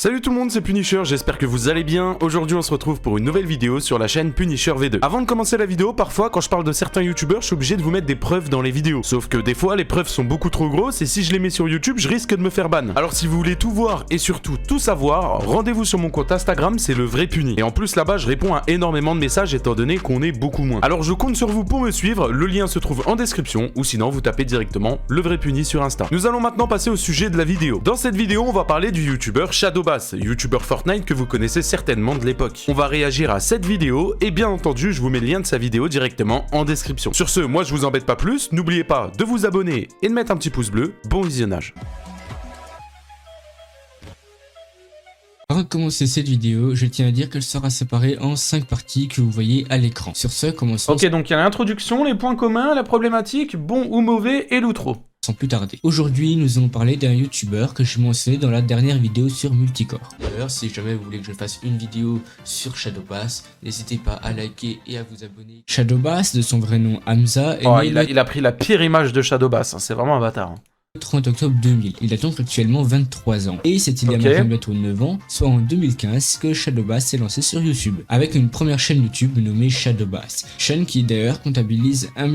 Salut tout le monde, c'est Punisher, j'espère que vous allez bien. Aujourd'hui on se retrouve pour une nouvelle vidéo sur la chaîne Punisher V2. Avant de commencer la vidéo, parfois quand je parle de certains youtubeurs, je suis obligé de vous mettre des preuves dans les vidéos. Sauf que des fois les preuves sont beaucoup trop grosses et si je les mets sur YouTube, je risque de me faire ban. Alors si vous voulez tout voir et surtout tout savoir, rendez-vous sur mon compte Instagram, c'est le vrai Puni. Et en plus là-bas je réponds à énormément de messages étant donné qu'on est beaucoup moins. Alors je compte sur vous pour me suivre, le lien se trouve en description ou sinon vous tapez directement le vrai Puni sur Insta. Nous allons maintenant passer au sujet de la vidéo. Dans cette vidéo on va parler du youtubeur Shadowbass, youtubeur Fortnite que vous connaissez certainement de l'époque. On va réagir à cette vidéo et bien entendu je vous mets le lien de sa vidéo directement en description. Sur ce, moi je vous embête pas plus, n'oubliez pas de vous abonner et de mettre un petit pouce bleu. Bon visionnage. Avant de commencer cette vidéo, je tiens à dire qu'elle sera séparée en 5 parties que vous voyez à l'écran. Sur ce, commençons. Ok, donc il y a l'introduction, les points communs, la problématique, bon ou mauvais et l'outro. Sans plus tarder. Aujourd'hui, nous allons parler d'un youtubeur que j'ai mentionné dans la dernière vidéo sur Multicore. D'ailleurs, si jamais vous voulez que je fasse une vidéo sur Shadowbass, n'hésitez pas à liker et à vous abonner. Shadowbass, de son vrai nom Hamza, est né il a pris la pire image de Shadowbass, hein, c'est vraiment un bâtard. le 30 octobre 2000. Il a donc actuellement 23 ans. Et c'est il y a maintenant bientôt 9 ans, soit en 2015, que Shadowbass s'est lancé sur YouTube, avec une première chaîne YouTube nommée Shadowbass. Chaîne qui d'ailleurs comptabilise 1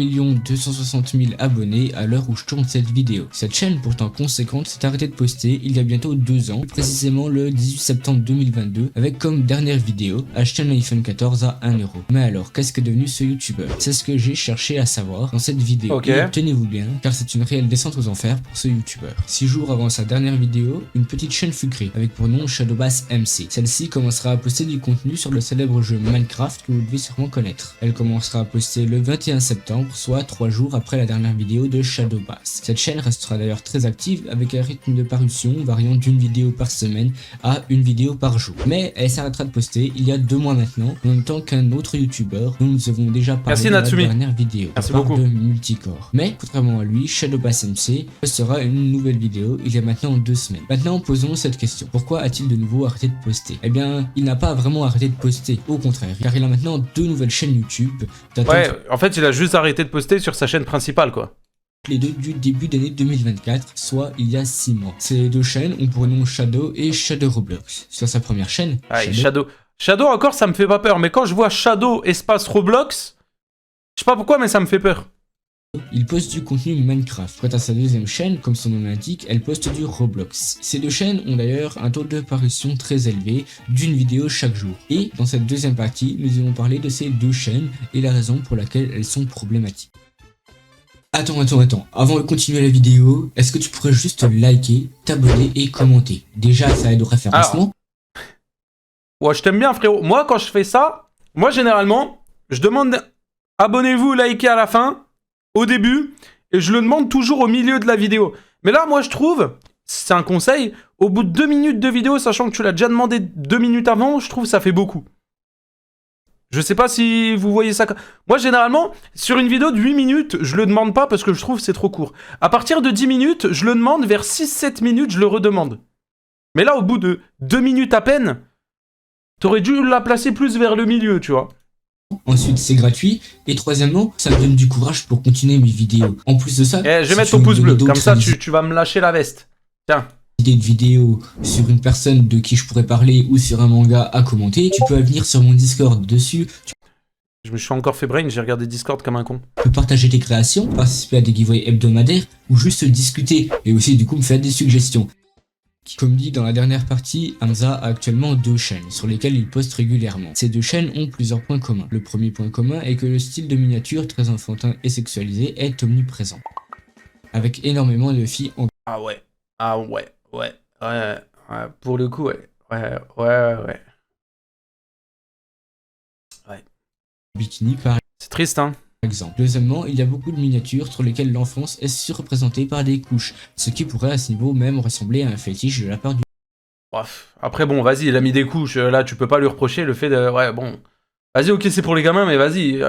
260 000 abonnés à l'heure où je tourne cette vidéo. Cette chaîne, pourtant conséquente, s'est arrêtée de poster il y a bientôt 2 ans, plus précisément le 18 septembre 2022, avec comme dernière vidéo, acheter un iPhone 14 à 1 €. Mais alors, qu'est-ce que est devenu ce youtubeur? C'est ce que j'ai cherché à savoir dans cette vidéo. Et tenez-vous bien, car c'est une réelle descente aux enfers pour ce youtubeur. 6 jours avant sa dernière vidéo, une petite chaîne fut créée, avec pour nom Shadowbass MC. Celle-ci commencera à poster du contenu sur le célèbre jeu Minecraft que vous devez sûrement connaître. Elle commencera à poster le 21 septembre, soit 3 jours après la dernière vidéo de Shadowbass. Cette chaîne restera d'ailleurs très active avec un rythme de parution variant d'une vidéo par semaine à une vidéo par jour. Mais elle s'arrêtera de poster il y a 2 mois maintenant, en même temps qu'un autre youtubeur dont nous avons déjà parlé dans la dernière vidéo. Merci beaucoup. De Multicore. Mais contrairement à lui, Shadowbass MC postera une nouvelle vidéo il y a maintenant 2 semaines. Maintenant posons cette question. Pourquoi a-t-il de nouveau arrêté de poster? Eh bien, il n'a pas vraiment arrêté de poster, au contraire, car il a maintenant 2 nouvelles chaînes YouTube. Ouais, en fait il a juste arrêté de poster sur sa chaîne principale quoi. Les deux du début d'année 2024, soit il y a 6 mois. Ces 2 chaînes ont pour nom Shadow et Shadow Roblox. Sur sa première chaîne, Shadow encore ça me fait pas peur, mais quand je vois Shadow espace Roblox, je sais pas pourquoi mais ça me fait peur. Il poste du contenu Minecraft. Quant à sa deuxième chaîne, comme son nom l'indique, elle poste du Roblox. Ces 2 chaînes ont d'ailleurs un taux de parution très élevé, d'une vidéo chaque jour. Et dans cette deuxième partie, nous allons parler de ces 2 chaînes et la raison pour laquelle elles sont problématiques. Attends, avant de continuer la vidéo, est-ce que tu pourrais juste liker, t'abonner et commenter? Déjà, ça aide au référencement. Ouais, je t'aime bien frérot. Moi quand je fais ça, moi généralement, je demande abonnez-vous, likez à la fin. Au début, et je le demande toujours au milieu de la vidéo. Mais là, moi, je trouve, c'est un conseil, au bout de 2 minutes de vidéo, sachant que tu l'as déjà demandé 2 minutes avant, je trouve que ça fait beaucoup. Je sais pas si vous voyez ça. Moi, généralement, sur une vidéo de 8 minutes, je le demande pas parce que je trouve que c'est trop court. À partir de 10 minutes, je le demande, vers 6-7 minutes, je le redemande. Mais là, au bout de 2 minutes à peine, t'aurais dû la placer plus vers le milieu, tu vois. Ensuite, c'est gratuit. Et troisièmement, ça me donne du courage pour continuer mes vidéos. En plus de ça, je vais mettre ton pouce bleu. Comme ça, tu vas me lâcher la veste. Tiens. Idée de vidéo sur une personne de qui je pourrais parler ou sur un manga à commenter, tu peux venir sur mon Discord dessus. Je me suis encore fait brain, j'ai regardé Discord comme un con. Tu peux partager tes créations, participer à des giveaways hebdomadaires ou juste discuter et aussi du coup me faire des suggestions. Comme dit dans la dernière partie, Hamza a actuellement 2 chaînes sur lesquelles il poste régulièrement. Ces 2 chaînes ont plusieurs points communs. Le premier point commun est que le style de miniature très enfantin et sexualisé est omniprésent. Avec énormément de filles en... Pour le coup, bikini par c'est triste, hein. exemple. Deuxièmement, il y a beaucoup de miniatures sur lesquelles l'enfance est surreprésentée par des couches, ce qui pourrait à ce niveau même ressembler à un fétiche de la part du... Après bon, vas-y, il a mis des couches, là tu peux pas lui reprocher le fait de... Ouais, bon... Vas-y, ok, c'est pour les gamins, mais vas-y...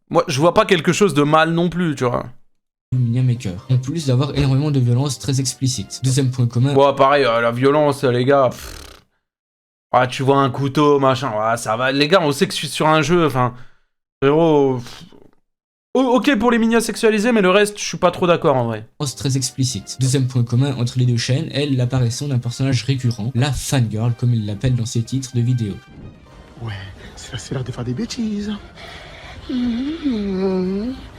Moi, je vois pas quelque chose de mal non plus, tu vois. Maker. En plus d'avoir énormément de violence très explicite. Deuxième point commun... Ouais, pareil, la violence, les gars... Ah, tu vois un couteau, machin... Ouais, ça va... Les gars, on sait que je suis sur un jeu, enfin... Frérot... Ok pour les mignons sexualisés, mais le reste, je suis pas trop d'accord en vrai. Très explicite. Deuxième point commun entre les deux chaînes est l'apparition d'un personnage récurrent, la fangirl comme il l'appelle dans ses titres de vidéos. Ouais, c'est l'heure de faire des bêtises.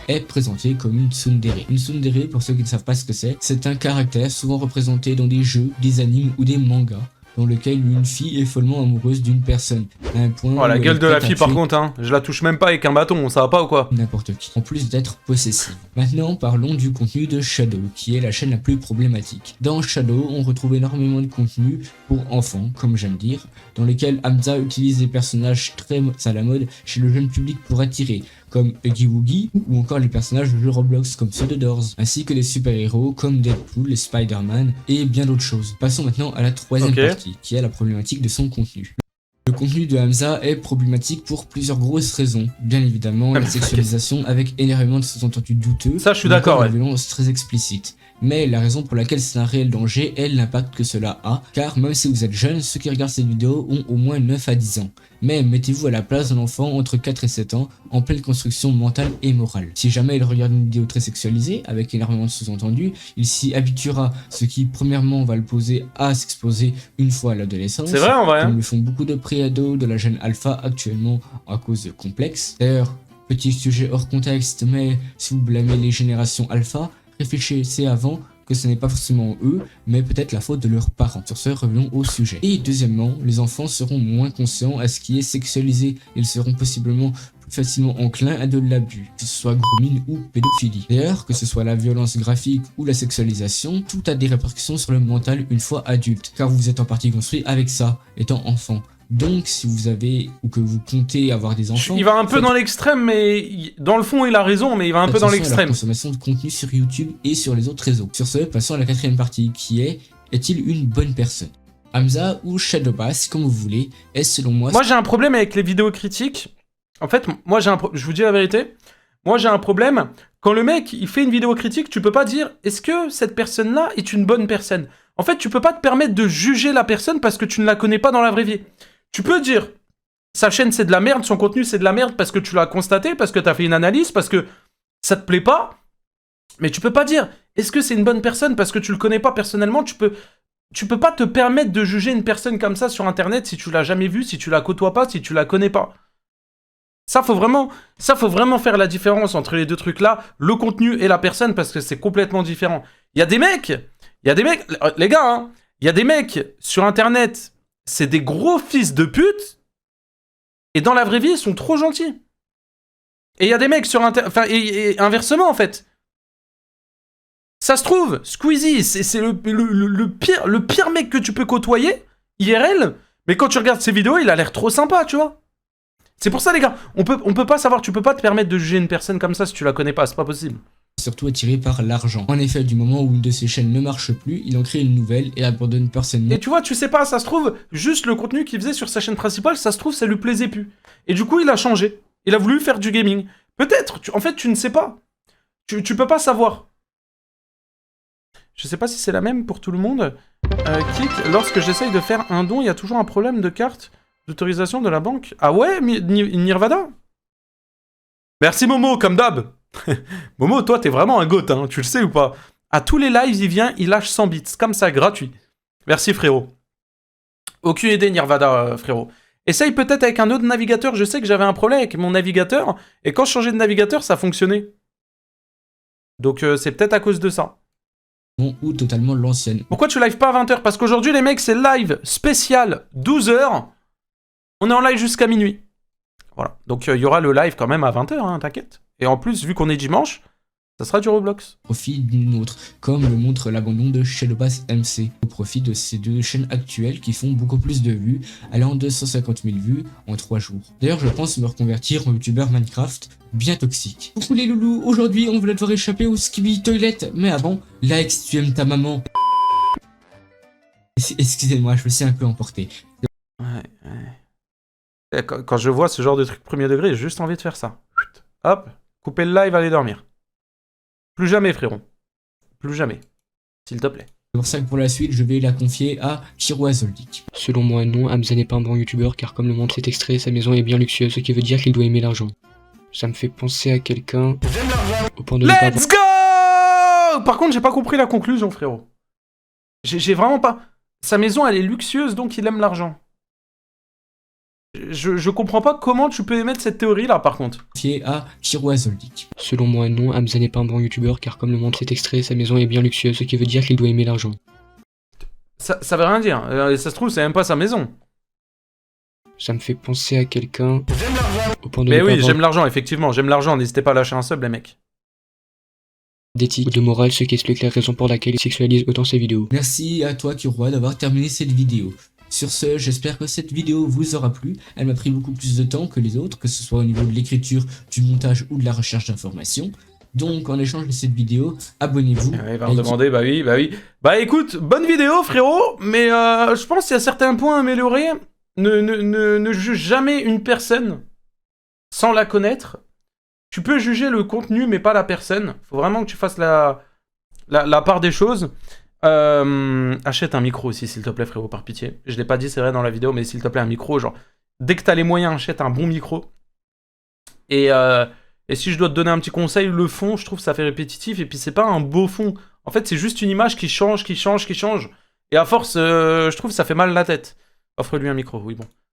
Est présentée comme une tsundere. Une tsundere, pour ceux qui ne savent pas ce que c'est un caractère souvent représenté dans des jeux, des animes ou des mangas, dans lequel une fille est follement amoureuse d'une personne, à un point oh la gueule de la fille par contre, hein, je la touche même pas avec un bâton, ça va pas ou quoi? N'importe qui, en plus d'être possessive. Maintenant parlons du contenu de Shadow, qui est la chaîne la plus problématique. Dans Shadow, on retrouve énormément de contenu pour enfants, comme j'aime dire, dans lesquels Hamza utilise des personnages très à la mode chez le jeune public pour attirer, comme Huggy Wuggy, ou encore les personnages de jeux Roblox comme ceux de Doors, ainsi que des super-héros comme Deadpool, les Spider-Man et bien d'autres choses. Passons maintenant à la troisième partie, qui est la problématique de son contenu. Le contenu de Hamza est problématique pour plusieurs grosses raisons. Bien évidemment, la sexualisation avec énormément de sous-entendus douteux. Ça, je suis d'accord, La violence très explicite. Mais la raison pour laquelle c'est un réel danger est l'impact que cela a, car même si vous êtes jeune, ceux qui regardent cette vidéo ont au moins 9 à 10 ans. Mais mettez-vous à la place d'un enfant entre 4 et 7 ans, en pleine construction mentale et morale. Si jamais il regarde une vidéo très sexualisée, avec énormément de sous-entendus, il s'y habituera, ce qui premièrement va le poser à s'exposer une fois à l'adolescence. C'est vrai en vrai, hein. Comme le font beaucoup de pré-ados de la jeune alpha actuellement à cause de complexes. D'ailleurs, petit sujet hors contexte, mais si vous blâmez les générations alpha, réfléchissez avant que ce n'est pas forcément eux, mais peut-être la faute de leurs parents. Sur ce, revenons au sujet. Et deuxièmement, les enfants seront moins conscients à ce qui est sexualisé. Ils seront possiblement plus facilement enclins à de l'abus, que ce soit grooming ou pédophilie. D'ailleurs, que ce soit la violence graphique ou la sexualisation, tout a des répercussions sur le mental une fois adulte, car vous êtes en partie construit avec ça, étant enfant. Donc, si vous avez, ou que vous comptez avoir des enfants... Il va un peu dans l'extrême, mais dans le fond, il a raison, mais il va un peu dans l'extrême. La consommation de contenu sur YouTube et sur les autres réseaux. Sur ce, passons à la quatrième partie, qui est-il une bonne personne? Hamza ou Shadowbass, comme vous voulez, est selon moi... Moi, j'ai un problème avec les vidéos critiques. En fait, moi, je vous dis la vérité. Moi, j'ai un problème. Quand le mec, il fait une vidéo critique, tu peux pas dire, est-ce que cette personne-là est une bonne personne? En fait, tu peux pas te permettre de juger la personne parce que tu ne la connais pas dans la vraie vie. Tu peux dire, sa chaîne c'est de la merde, son contenu c'est de la merde parce que tu l'as constaté, parce que tu as fait une analyse, parce que ça te plaît pas. Mais tu peux pas dire, est-ce que c'est une bonne personne parce que tu le connais pas personnellement. Tu peux pas te permettre de juger une personne comme ça sur internet si tu l'as jamais vue, si tu la côtoies pas, si tu la connais pas. Ça faut vraiment faire la différence entre les deux trucs là, le contenu et la personne, parce que c'est complètement différent. Il y a des mecs, les gars, hein, il y a des mecs sur internet, c'est des gros fils de pute, et dans la vraie vie, ils sont trop gentils. Et il y a des mecs sur internet, enfin, et inversement en fait. Ça se trouve, Squeezie, c'est le pire mec que tu peux côtoyer, IRL, mais quand tu regardes ses vidéos, il a l'air trop sympa, tu vois. C'est pour ça les gars, on peut pas savoir, tu peux pas te permettre de juger une personne comme ça si tu la connais pas, c'est pas possible. Surtout attiré par l'argent. En effet, du moment où une de ces chaînes ne marche plus, il en crée une nouvelle et abandonne personnellement. Et tu vois, tu sais pas, ça se trouve, juste le contenu qu'il faisait sur sa chaîne principale, ça se trouve, ça lui plaisait plus. Et du coup, il a changé. Il a voulu faire du gaming. Peut-être, en fait, tu ne sais pas. Tu peux pas savoir. Je sais pas si c'est la même pour tout le monde. Kik, lorsque j'essaye de faire un don, il y a toujours un problème de carte d'autorisation de la banque. Ah ouais, Nirvana? Merci Momo, comme d'hab. Momo, toi, t'es vraiment un goth, hein, tu le sais ou pas? À tous les lives, il vient, il lâche 100 bits, comme ça, gratuit. Merci, frérot. Aucune idée, Nirvana, frérot. Essaye peut-être avec un autre navigateur, je sais que j'avais un problème avec mon navigateur, et quand je changeais de navigateur, ça fonctionnait. Donc, c'est peut-être à cause de ça. Bon, ou totalement l'ancienne. Pourquoi tu live pas à 20h? Parce qu'aujourd'hui, les mecs, c'est live spécial 12h. On est en live jusqu'à minuit. Voilà. Donc, il y aura le live quand même à 20h, hein, t'inquiète. Et en plus, vu qu'on est dimanche, ça sera du Roblox. Au profit d'une autre, comme le montre l'abandon de Shadowbass MC, au profit de ces deux chaînes actuelles qui font beaucoup plus de vues, allant de 150 000 vues en 3 jours. D'ailleurs, je pense me reconvertir en youtubeur Minecraft bien toxique. Coucou les loulous, aujourd'hui on va devoir échapper au Skibidi Toilet, mais avant, like si tu aimes ta maman. Excusez-moi, je me suis un peu emporté. Ouais. Quand je vois ce genre de truc premier degré, j'ai juste envie de faire ça. Hop. Couper le live, aller dormir. Plus jamais, frérot. Plus jamais. S'il te plaît. C'est pour ça que pour la suite, je vais la confier à Kiro Azoldik. Selon moi, non, Hamza n'est pas un bon youtubeur car comme le montre cet extrait, sa maison est bien luxueuse, ce qui veut dire qu'il doit aimer l'argent. Ça me fait penser à quelqu'un au point de ne pas... Let's go! Par contre, j'ai pas compris la conclusion, frérot. J'ai vraiment pas... Sa maison, elle est luxueuse, donc il aime l'argent. Je comprends pas comment tu peux émettre cette théorie, là, par contre. À Kiro Zoldyck. Selon moi, non, Hamza n'est pas un bon youtubeur car comme le montre cet extrait, sa maison est bien luxueuse, ce qui veut dire qu'il doit aimer l'argent. Ça veut rien dire. Ça se trouve, c'est même pas sa maison. Ça me fait penser à quelqu'un au point de Mais ne pas oui, avoir j'aime l'argent, effectivement. J'aime l'argent. N'hésitez pas à lâcher un sub, les mecs. d'éthique ou de morale, ce qui explique la raison pour laquelle il sexualise autant ses vidéos. Merci à toi Kiro d'avoir terminé cette vidéo. Sur ce, j'espère que cette vidéo vous aura plu. Elle m'a pris beaucoup plus de temps que les autres, que ce soit au niveau de l'écriture, du montage ou de la recherche d'informations. Donc en échange de cette vidéo, abonnez-vous. Il va me demander, bah oui. Bah écoute, bonne vidéo frérot, mais je pense qu'il y a certains points à améliorer. Ne juge jamais une personne sans la connaître. Tu peux juger le contenu mais pas la personne. Faut vraiment que tu fasses la part des choses. Achète un micro aussi s'il te plaît frérot, par pitié. Je l'ai pas dit c'est vrai dans la vidéo, mais s'il te plaît un micro, genre dès que t'as les moyens achète un bon micro. Et si je dois te donner un petit conseil, le fond je trouve ça fait répétitif et puis c'est pas un beau fond. En fait c'est juste une image qui change. Et à force je trouve ça fait mal la tête. Offre-lui un micro, oui bon.